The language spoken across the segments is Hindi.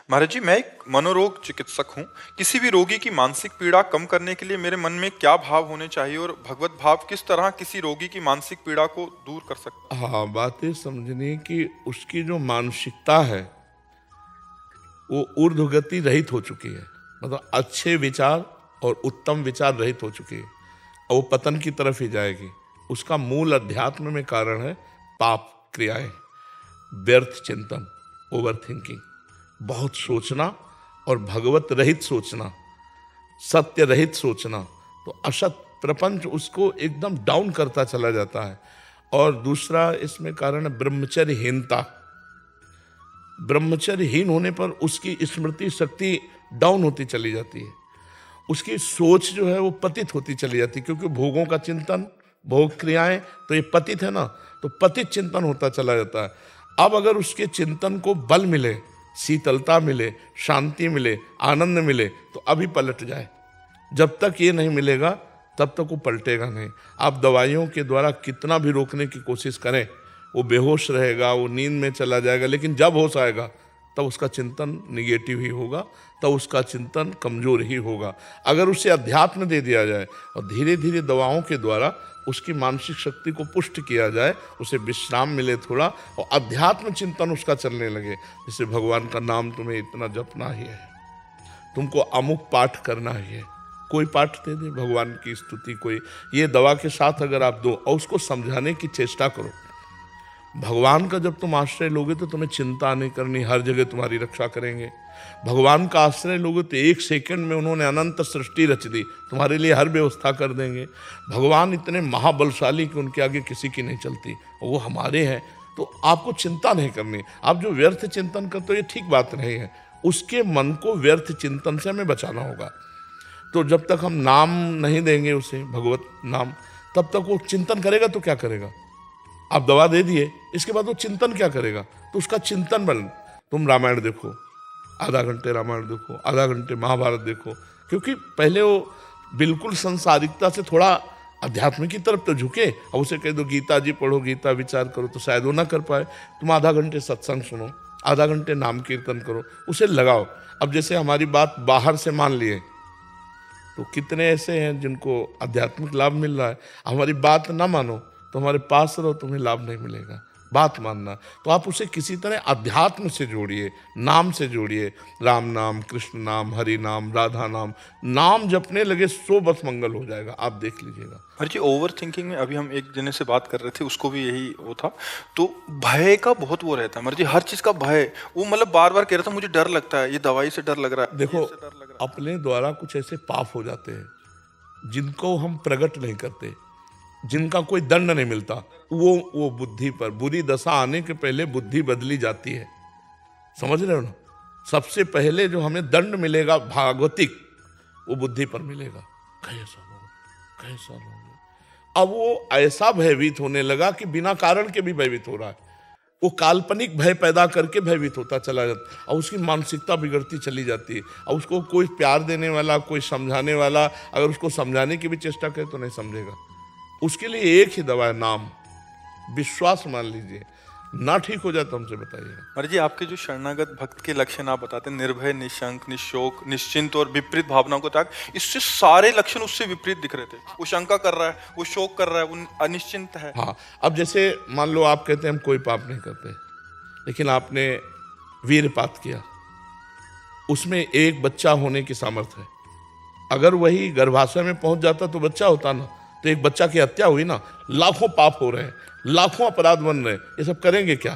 महाराज जी, मैं एक मनोरोग चिकित्सक हूँ। किसी भी रोगी की मानसिक पीड़ा कम करने के लिए मेरे मन में क्या भाव होने चाहिए और भगवत भाव किस तरह किसी रोगी की मानसिक पीड़ा को दूर कर सकता हाँ, बात ये समझनी कि उसकी जो मानसिकता है वो ऊर्ध्वगति रहित हो चुकी है। मतलब अच्छे विचार और उत्तम विचार रहित हो चुकी है और वो पतन की तरफ ही जाएगी। उसका मूल अध्यात्म में कारण है पाप क्रियाएं, व्यर्थ चिंतन, ओवर थिंकिंग, बहुत सोचना और भगवत रहित सोचना, सत्य रहित सोचना। तो असत प्रपंच उसको एकदम डाउन करता चला जाता है। और दूसरा इसमें कारण है ब्रह्मचर्यहीनता। ब्रह्मचर्यहीन होने पर उसकी स्मृति शक्ति डाउन होती चली जाती है, उसकी सोच जो है वो पतित होती चली जाती है, क्योंकि भोगों का चिंतन, भोग क्रियाएं, तो ये पतित है ना, तो पतित चिंतन होता चला जाता है। अब अगर उसके चिंतन को बल मिले, शीतलता मिले, शांति मिले, आनंद मिले, तो अभी पलट जाए। जब तक ये नहीं मिलेगा तब तक वो पलटेगा नहीं। आप दवाइयों के द्वारा कितना भी रोकने की कोशिश करें, वो बेहोश रहेगा, वो नींद में चला जाएगा, लेकिन जब होश आएगा तब उसका चिंतन निगेटिव ही होगा, तब उसका चिंतन कमजोर ही होगा। अगर उसे अध्यात्म दे दिया जाए और धीरे धीरे दवाओं के द्वारा उसकी मानसिक शक्ति को पुष्ट किया जाए, उसे विश्राम मिले थोड़ा और अध्यात्म चिंतन उसका चलने लगे, जैसे भगवान का नाम तुम्हें इतना जपना ही है, तुमको अमुक पाठ करना ही है, कोई पाठ दे दे, भगवान की स्तुति, कोई ये दवा के साथ अगर आप दो और उसको समझाने की चेष्टा करो। भगवान का जब तुम आश्रय लोगे तो तुम्हें चिंता नहीं करनी, हर जगह तुम्हारी रक्षा करेंगे। भगवान का आश्रय लोगे तो एक सेकंड में उन्होंने अनंत सृष्टि रच दी, तुम्हारे लिए हर व्यवस्था कर देंगे। भगवान इतने महाबलशाली कि उनके आगे किसी की नहीं चलती, और वो हमारे हैं, तो आपको चिंता नहीं करनी। आप जो व्यर्थ चिंतन करते हो ये ठीक बात नहीं है, उसके मन को व्यर्थ चिंतन से हमें बचाना होगा। तो जब तक हम नाम नहीं देंगे उसे, भगवत नाम, तब तक वो चिंतन करेगा तो क्या करेगा? आप दवा दे दिए, इसके बाद वो चिंतन क्या करेगा? तो उसका चिंतन बन, तुम रामायण देखो, आधा घंटे रामायण देखो, आधा घंटे महाभारत देखो, क्योंकि पहले वो बिल्कुल संसारिकता से थोड़ा अध्यात्म की तरफ तो झुके, और उसे कह दो गीता जी पढ़ो, गीता विचार करो, तो शायद वो ना कर पाए। तुम आधा घंटे सत्संग सुनो, आधा घंटे नाम कीर्तन करो, उसे लगाओ। अब जैसे हमारी बात बाहर से मान लिए, तो कितने ऐसे हैं जिनको आध्यात्मिक लाभ मिल रहा है। हमारी बात ना मानो तो हमारे पास रहो, तुम्हें लाभ नहीं मिलेगा। बात मानना, तो आप उसे किसी तरह अध्यात्म से जोड़िए, नाम से जोड़िए। राम नाम, कृष्ण नाम, हरि नाम, राधा नाम, नाम जपने लगे सो बस मंगल हो जाएगा, आप देख लीजिएगा। महाराज जी, ओवर थिंकिंग में अभी हम एक जने से बात कर रहे थे, उसको भी यही वो था। तो भय का बहुत वो रहता है महाराज जी, हर चीज का भय। वो मतलब बार बार कह रहा था मुझे डर लगता है, ये दवाई से डर लग रहा है, देखो, ये से डर लग रहा है। अपने द्वारा कुछ ऐसे पाप हो जाते हैं जिनको हम प्रकट नहीं करते, जिनका कोई दंड नहीं मिलता, वो बुद्धि पर, बुरी दशा आने के पहले बुद्धि बदली जाती है। समझ रहे हो ना? सबसे पहले जो हमें दंड मिलेगा भागवतिक, वो बुद्धि पर मिलेगा। कैसा लोग, कैसा लोग। अब वो ऐसा भयभीत होने लगा कि बिना कारण के भी भयभीत हो रहा है। वो काल्पनिक भय पैदा करके भयभीत होता चला जाता, और उसकी मानसिकता बिगड़ती चली जाती है। और उसको कोई प्यार देने वाला, कोई समझाने वाला, अगर उसको समझाने की भी चेष्टा करे तो नहीं समझेगा। उसके लिए एक ही दवा है, नाम। विश्वास मान लीजिए, ना ठीक हो जाए तो हमसे बताइए। महाराज जी, आपके जो शरणागत भक्त के लक्षण आप बताते हैं, निर्भय, निशंक, निशोक, निश्चिंत और विपरीत भावनाओं को त्याग, इससे सारे लक्षण उससे विपरीत दिख रहे थे। वो शंका कर रहा है, वो शोक कर रहा है, वो अनिश्चिंत है। हाँ, अब जैसे मान लो आप कहते हैं हम कोई पाप नहीं करते, लेकिन आपने वीरपात किया, उसमें एक बच्चा होने की सामर्थ्य है। अगर वही गर्भाशय में पहुंच जाता तो बच्चा होता ना, तो एक बच्चा की हत्या हुई ना। लाखों पाप हो रहे हैं, लाखों अपराध बन रहे हैं, ये सब करेंगे क्या?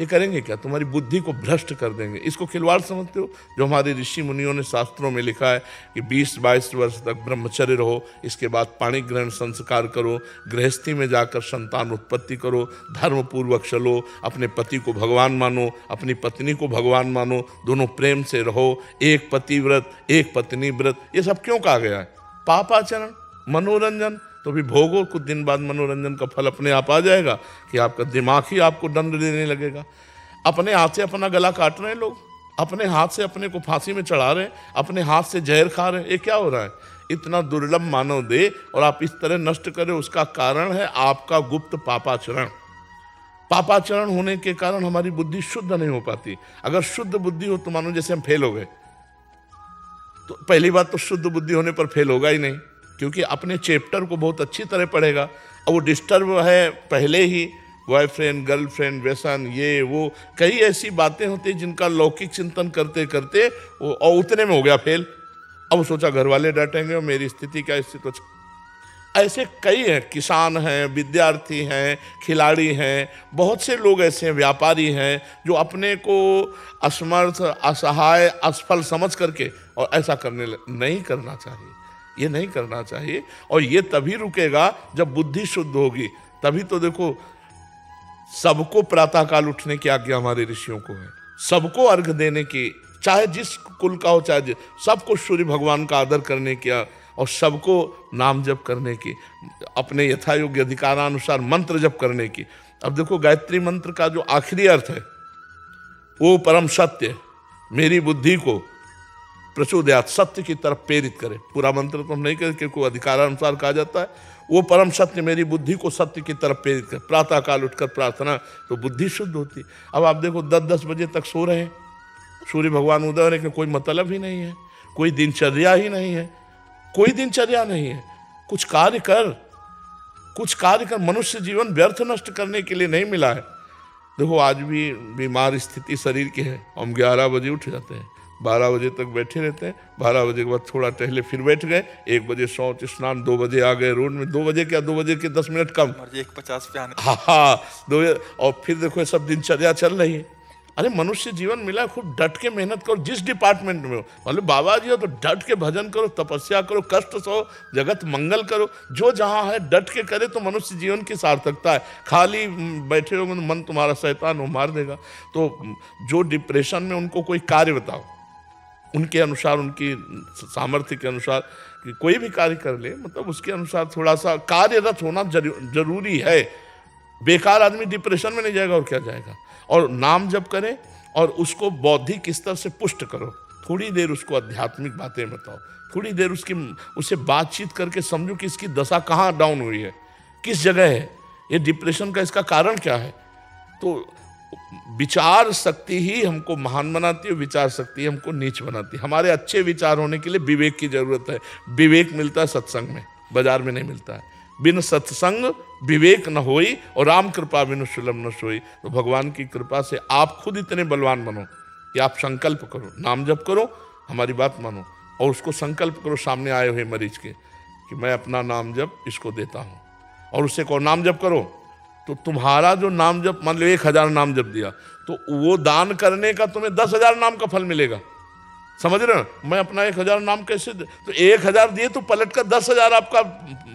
ये करेंगे क्या? तुम्हारी बुद्धि को भ्रष्ट कर देंगे। इसको खिलवाड़ समझते हो? जो हमारे ऋषि मुनियों ने शास्त्रों में लिखा है कि 20-22 वर्ष तक ब्रह्मचर्य रहो, इसके बाद पाणी ग्रहण संस्कार करो, गृहस्थी में जाकर संतान उत्पत्ति करो, धर्म पूर्वक चलो, अपने पति को भगवान मानो, अपनी पत्नी को भगवान मानो, दोनों प्रेम से रहो, एक पति व्रत, एक पत्नी व्रत। ये सब क्यों कहा गया है? पापाचरण, मनोरंजन, तो भी भोगो, कुछ दिन बाद मनोरंजन का फल अपने आप आ जाएगा कि आपका दिमाग ही आपको दंड देने लगेगा। अपने हाथ से अपना गला काट रहे हैं लोग, अपने हाथ से अपने को फांसी में चढ़ा रहे हैं, अपने हाथ से जहर खा रहे हैं। ये क्या हो रहा है? इतना दुर्लभ मानव दे और आप इस तरह नष्ट करें, उसका कारण है आपका गुप्त पापाचरण। पापाचरण होने के कारण हमारी बुद्धि शुद्ध नहीं हो पाती। अगर शुद्ध बुद्धि हो तो मानो जैसे हम फेल हो गए, तो पहली बात तो शुद्ध बुद्धि होने पर फेल होगा ही नहीं, क्योंकि अपने चैप्टर को बहुत अच्छी तरह पढ़ेगा। और वो डिस्टर्ब है पहले ही, बॉयफ्रेंड, गर्लफ्रेंड, व्यसन, ये वो कई ऐसी बातें होती हैं जिनका लौकिक चिंतन करते करते वो और उतने में हो गया फेल। अब वो सोचा घर वाले डांटेंगे और मेरी स्थिति क्या, स्थिति तो ऐसे कई हैं, किसान हैं, विद्यार्थी हैं, खिलाड़ी हैं, बहुत से लोग ऐसे हैं, व्यापारी हैं, जो अपने को असमर्थ, असहाय, असफल समझ करके और ऐसा नहीं करना चाहिए, ये नहीं करना चाहिए। और ये तभी रुकेगा जब बुद्धि शुद्ध होगी। तभी तो देखो सबको प्रातःकाल उठने की आज्ञा हमारे ऋषियों को है, सबको अर्घ देने की, चाहे जिस कुल का हो, चाहे सबको सूर्य भगवान का आदर करने की और सबको नाम जप करने की, अपने यथायोग्य अधिकारानुसार मंत्र जप करने की। अब देखो गायत्री मंत्र का जो आखिरी अर्थ है वो परम सत्य मेरी बुद्धि को प्रचोदयात, सत्य की तरफ प्रेरित करे। पूरा मंत्र तो हम नहीं करें क्योंकि अधिकारानुसार कहा जाता है, वो परम सत्य मेरी बुद्धि को सत्य की तरफ प्रेरित करे। प्रातःकाल उठकर प्रार्थना तो बुद्धि शुद्ध होती। अब आप देखो 10-10 बजे तक सो रहे हैं, सूर्य भगवान उदय होने का कोई मतलब ही नहीं है, कोई दिनचर्या ही नहीं है, कोई दिनचर्या नहीं है। कुछ कार्य कर, मनुष्य जीवन व्यर्थ नष्ट करने के लिए नहीं मिला है। देखो आज भी बीमार स्थिति शरीर की है, हम 11 बजे उठ जाते हैं, 12 बजे तक बैठे रहते हैं, 12 बजे के बाद थोड़ा टहले फिर बैठ गए, 1 बजे शौच स्नान, 2 बजे आ गए रोड में, 2 बजे क्या, 2 बजे के 10 मिनट कम, 1:50 पे आने। हाँ 2 बजे, और फिर देखो ये सब दिनचर्या चल रही है। अरे मनुष्य जीवन मिला, खूब डट के मेहनत करो जिस डिपार्टमेंट में हो। मतलब बाबा जी हो तो डट के भजन करो, तपस्या करो, कष्ट सहो, जगत मंगल करो, जो जहाँ है डट के करे तो मनुष्य जीवन की सार्थकता है। खाली बैठे होंगे तो मन तुम्हारा शैतान वो मार देगा। तो जो डिप्रेशन में, उनको कोई कार्य बताओ, उनके अनुसार, उनकी सामर्थ्य के अनुसार कि कोई भी कार्य कर ले, मतलब उसके अनुसार थोड़ा सा कार्यरत होना जरूरी है। बेकार आदमी डिप्रेशन में नहीं जाएगा और क्या जाएगा। और नाम जप करें और उसको बौद्धिक स्तर से पुष्ट करो, थोड़ी देर उसको आध्यात्मिक बातें बताओ, थोड़ी देर उससे बातचीत करके समझो कि इसकी दशा कहाँ डाउन हुई है, किस जगह है, ये डिप्रेशन का इसका कारण क्या है। तो विचार शक्ति ही हमको महान बनाती है, विचार शक्ति हमको नीच बनाती है। हमारे अच्छे विचार होने के लिए विवेक की जरूरत है। विवेक मिलता है सत्संग में, बाजार में नहीं मिलता है। बिन सत्संग विवेक न होई और राम कृपा बिनु सुलभ न सोई। तो भगवान की कृपा से आप खुद इतने बलवान बनो कि आप संकल्प करो, नाम जप करो, हमारी बात मानो और उसको संकल्प करो सामने आए हुए मरीज के कि मैं अपना नाम जप इसको देता हूँ, और उससे कहो नाम जप करो। तो तुम्हारा जो नाम जप, मान लो 1000 नाम जप दिया, तो वो दान करने का तुम्हें 10,000 नाम का फल मिलेगा। समझ रहे हो, मैं अपना 1000 नाम कैसे दे, तो 1000 दिए तो पलट कर 10,000 आपका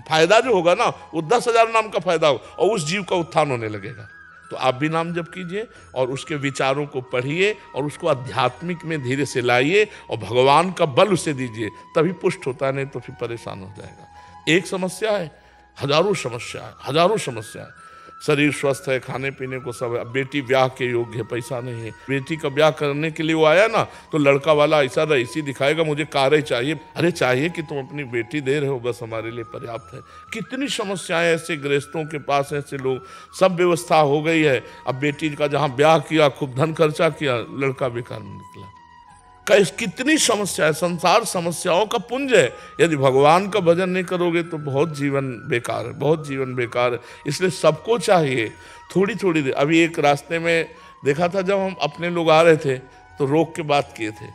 फायदा जो होगा ना, वो 10,000 नाम का फायदा हो और उस जीव का उत्थान होने लगेगा। तो आप भी नाम जप कीजिए और उसके विचारों को पढ़िए और उसको आध्यात्मिक में धीरे से लाइए और भगवान का बल उसे दीजिए, तभी पुष्ट होता है, नहीं तो फिर परेशान हो जाएगा। एक समस्या है, हजारों समस्या है। शरीर स्वस्थ है, खाने पीने को सब है, अब बेटी ब्याह के योग्य है, पैसा नहीं है, बेटी का ब्याह करने के लिए वो आया ना, तो लड़का वाला ऐसा रईसी दिखाएगा मुझे कार ही चाहिए। अरे चाहिए कि तुम अपनी बेटी दे रहे हो, बस हमारे लिए पर्याप्त है। कितनी समस्याएं ऐसे गृहस्थों के पास, ऐसे लोग, सब व्यवस्था हो गई है, अब बेटी का जहाँ ब्याह किया, खूब धन खर्चा किया, लड़का बेकार में निकला। कितनी समस्या है, संसार समस्याओं का पुंज है। यदि भगवान का भजन नहीं करोगे तो बहुत जीवन बेकार है, बहुत जीवन बेकार है। इसलिए सबको चाहिए थोड़ी थोड़ी देर। अभी एक रास्ते में देखा था, जब हम अपने लोग आ रहे थे तो रोक के बात किए थे,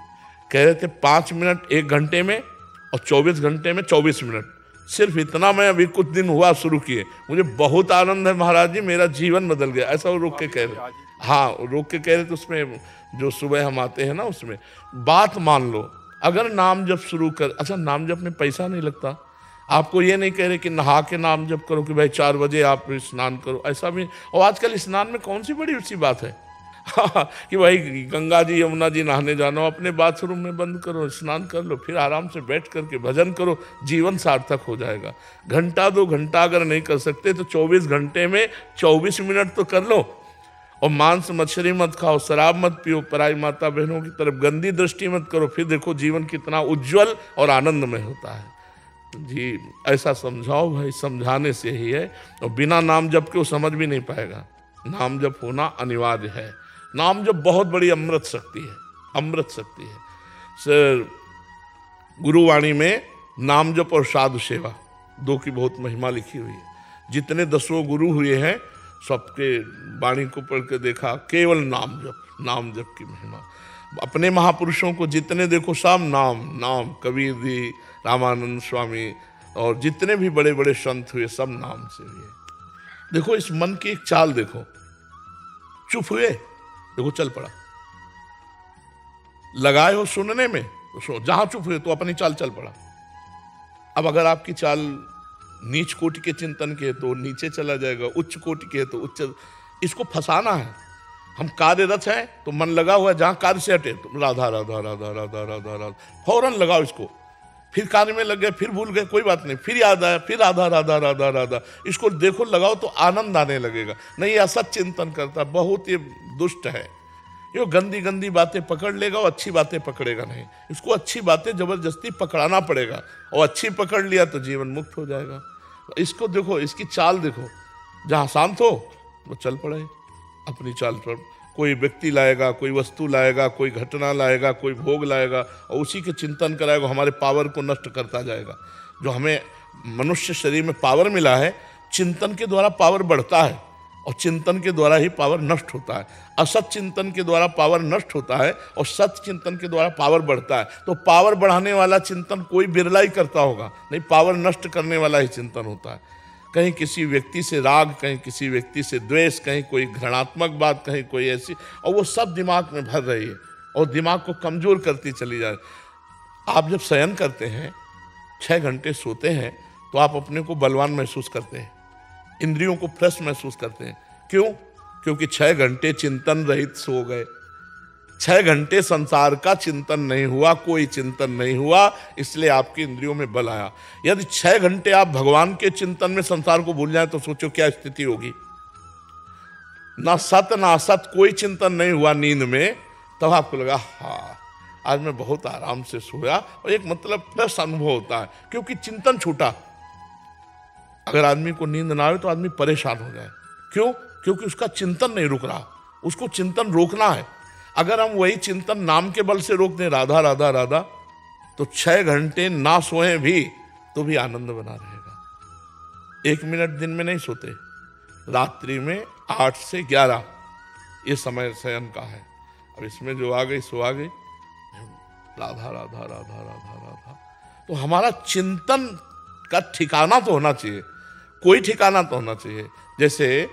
कह रहे थे 5 मिनट 1 घंटे में और 24 घंटे में 24 मिनट, सिर्फ इतना मैं अभी कुछ दिन हुआ शुरू किए, मुझे बहुत आनंद है महाराज जी, मेरा जीवन बदल गया। ऐसा वो रोक के कह रहे, हाँ रोक के कह रहे थे। उसमें जो सुबह हम आते हैं ना, उसमें बात मान लो, अगर नाम जप शुरू कर, अच्छा नाम जप में पैसा नहीं लगता, आपको ये नहीं कह रहे कि नहा के नाम जप करो कि भाई 4 बजे आप स्नान करो, ऐसा भी। और आजकल स्नान में कौन सी बड़ी सी बात है कि भाई गंगा जी यमुना जी नहाने जाना, अपने बाथरूम में बंद करो, स्नान कर लो, फिर आराम से बैठ करके भजन करो, जीवन सार्थक हो जाएगा। घंटा 2 घंटा अगर नहीं कर सकते तो 24 घंटे में 24 मिनट तो कर लो। और मांस मछली मत खाओ, शराब मत पियो, पराई माता बहनों की तरफ गंदी दृष्टि मत करो, फिर देखो जीवन कितना उज्जवल और आनंदमय होता है। जी ऐसा समझाओ भाई, समझाने से ही है, और बिना नाम जप के वो समझ भी नहीं पाएगा। नाम जप होना अनिवार्य है। नाम जप बहुत बड़ी अमृत शक्ति है, अमृत शक्ति है। सर गुरुवाणी में नाम जप और साधु सेवा दो की बहुत महिमा लिखी हुई है। जितने 10 गुरु हुए हैं सबके वाणी को पढ़ के देखा, केवल नाम जप की महिमा। अपने महापुरुषों को जितने देखो सब नाम नाम, कबीर जी, रामानंद स्वामी और जितने भी बड़े बड़े संत हुए सब नाम से हुए। देखो इस मन की एक चाल देखो, चुप हुए, देखो चल पड़ा। लगाए हो सुनने में तो जहां चुप हुए तो अपनी चाल चल पड़ा। अब अगर आपकी चाल नीच कोटि के चिंतन के है तो नीचे चला जाएगा, उच्च कोटि के है तो उच्च। इसको फंसाना है। हम कार्यरत हैं तो मन लगा हुआ है, जहां कार्य से हटे तो राधा राधा राधा राधा राधा राधा फौरन लगाओ इसको। फिर कार्य में लग गए, फिर भूल गए, कोई बात नहीं, फिर याद आया, फिर राधा राधा राधा राधा। इसको देखो, लगाओ तो आनंद आने लगेगा। नहीं, असत चिंतन करता, बहुत ये दुष्ट है। ये गंदी गंदी बातें पकड़ लेगा और अच्छी बातें पकड़ेगा नहीं। इसको अच्छी बातें जबरदस्ती पकड़ाना पड़ेगा, और अच्छी पकड़ लिया तो जीवन मुक्त हो जाएगा। इसको देखो, इसकी चाल देखो, जहां शांत हो वो चल पड़े अपनी चाल पर। कोई व्यक्ति लाएगा, कोई वस्तु लाएगा, कोई घटना लाएगा, कोई भोग लाएगा और उसी के चिंतन कराएगा, हमारे पावर को नष्ट करता जाएगा। जो हमें मनुष्य शरीर में पावर मिला है, चिंतन के द्वारा पावर बढ़ता है और चिंतन के द्वारा ही पावर नष्ट होता है। असत चिंतन के द्वारा पावर नष्ट होता है और सत्य चिंतन के द्वारा पावर बढ़ता है। तो पावर बढ़ाने वाला चिंतन कोई बिरला ही करता होगा, नहीं, पावर नष्ट करने वाला ही चिंतन होता है। कहीं किसी व्यक्ति से राग, कहीं किसी व्यक्ति से द्वेष, कहीं कोई घृणात्मक बात, कहीं कोई ऐसी, और वो सब दिमाग में भर रही है और दिमाग को कमजोर करती चली जाए। आप जब शयन करते हैं, 6 घंटे सोते हैं, तो आप अपने को बलवान महसूस करते हैं, इंद्रियों को फ्रेश महसूस करते हैं। क्यों? क्योंकि 6 घंटे चिंतन रहित सो गए। 6 घंटे संसार का चिंतन नहीं हुआ, कोई चिंतन नहीं हुआ, इसलिए आपकी इंद्रियों में बल आया। यदि 6 घंटे आप भगवान के चिंतन में संसार को भूल जाए तो सोचो क्या स्थिति होगी। ना सत ना असत कोई चिंतन नहीं हुआ नींद में, तब आपको लगा हाँ आज मैं बहुत आराम से सोया, और एक मतलब फ्रेश अनुभव होता है, क्योंकि चिंतन छूटा। अगर आदमी को नींद ना आए तो आदमी परेशान हो जाए। क्यों? क्योंकि उसका चिंतन नहीं रुक रहा, उसको चिंतन रोकना है। अगर हम वही चिंतन नाम के बल से रोक दें, राधा राधा राधा, तो 6 घंटे ना सोए भी तो भी आनंद बना रहेगा। 1 मिनट दिन में नहीं सोते, रात्रि में 8 से 11 ये समय शयन का है। अब इसमें जो आ गई सो आ गई, राधा राधा राधा राधा राधा। तो हमारा चिंतन का ठिकाना तो होना चाहिए, कोई ठिकाना तो होना चाहिए। जैसे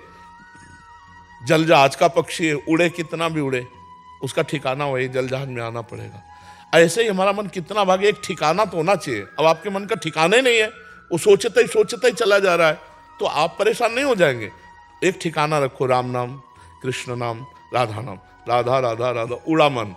जल जहाज का पक्षी है, उड़े कितना भी उड़े, उसका ठिकाना वही जल जहाज में आना पड़ेगा। ऐसे ही हमारा मन कितना भागे, एक ठिकाना तो होना चाहिए। अब आपके मन का ठिकाना ही नहीं है, वो सोचता ही चला जा रहा है, तो आप परेशान नहीं हो जाएंगे। एक ठिकाना रखो, राम नाम, कृष्ण नाम, राधा नाम, राधा राधा राधा, उड़ा मन,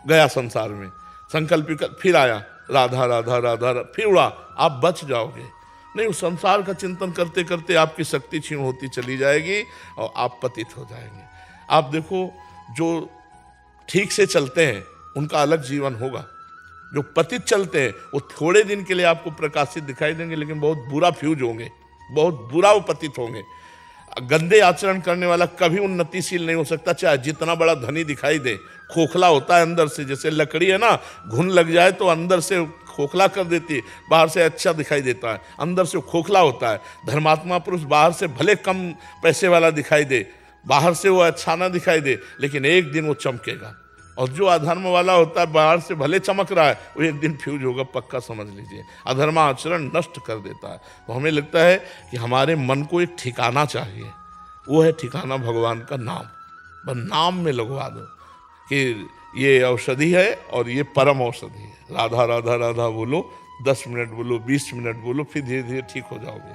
गया संसार में, संकल्प फिर आया, राधा राधा राधा, फिर उड़ा, आप बच जाओगे। नहीं, उस संसार का चिंतन करते करते आपकी शक्ति क्षीण होती चली जाएगी और आप पतित हो जाएंगे। आप देखो, जो ठीक से चलते हैं उनका अलग जीवन होगा, जो पतित चलते हैं वो थोड़े दिन के लिए आपको प्रकाशित दिखाई देंगे, लेकिन बहुत बुरा फ्यूज होंगे, बहुत बुरा वो पतित होंगे। गंदे आचरण करने वाला कभी उन्नतिशील नहीं हो सकता, चाहे जितना बड़ा धनी दिखाई दे, खोखला होता है अंदर से। जैसे लकड़ी है ना, घुन लग जाए तो अंदर से खोखला कर देती है, बाहर से अच्छा दिखाई देता है, अंदर से खोखला होता है। धर्मात्मा पुरुष बाहर से भले कम पैसे वाला दिखाई दे, बाहर से वो अच्छा ना दिखाई दे, लेकिन एक दिन वो चमकेगा। और जो अधर्म वाला होता है, बाहर से भले चमक रहा है, वो एक दिन फ्यूज होगा, पक्का समझ लीजिए। अधर्म आचरण नष्ट कर देता है। तो हमें लगता है कि हमारे मन को एक ठिकाना चाहिए, वो है ठिकाना भगवान का नाम। बस नाम में लगवा दो कि ये औषधि है और ये परम औषधि है। राधा राधा राधा बोलो, 10 मिनट बोलो, 20 मिनट बोलो, फिर धीरे धीरे ठीक हो जाओगे।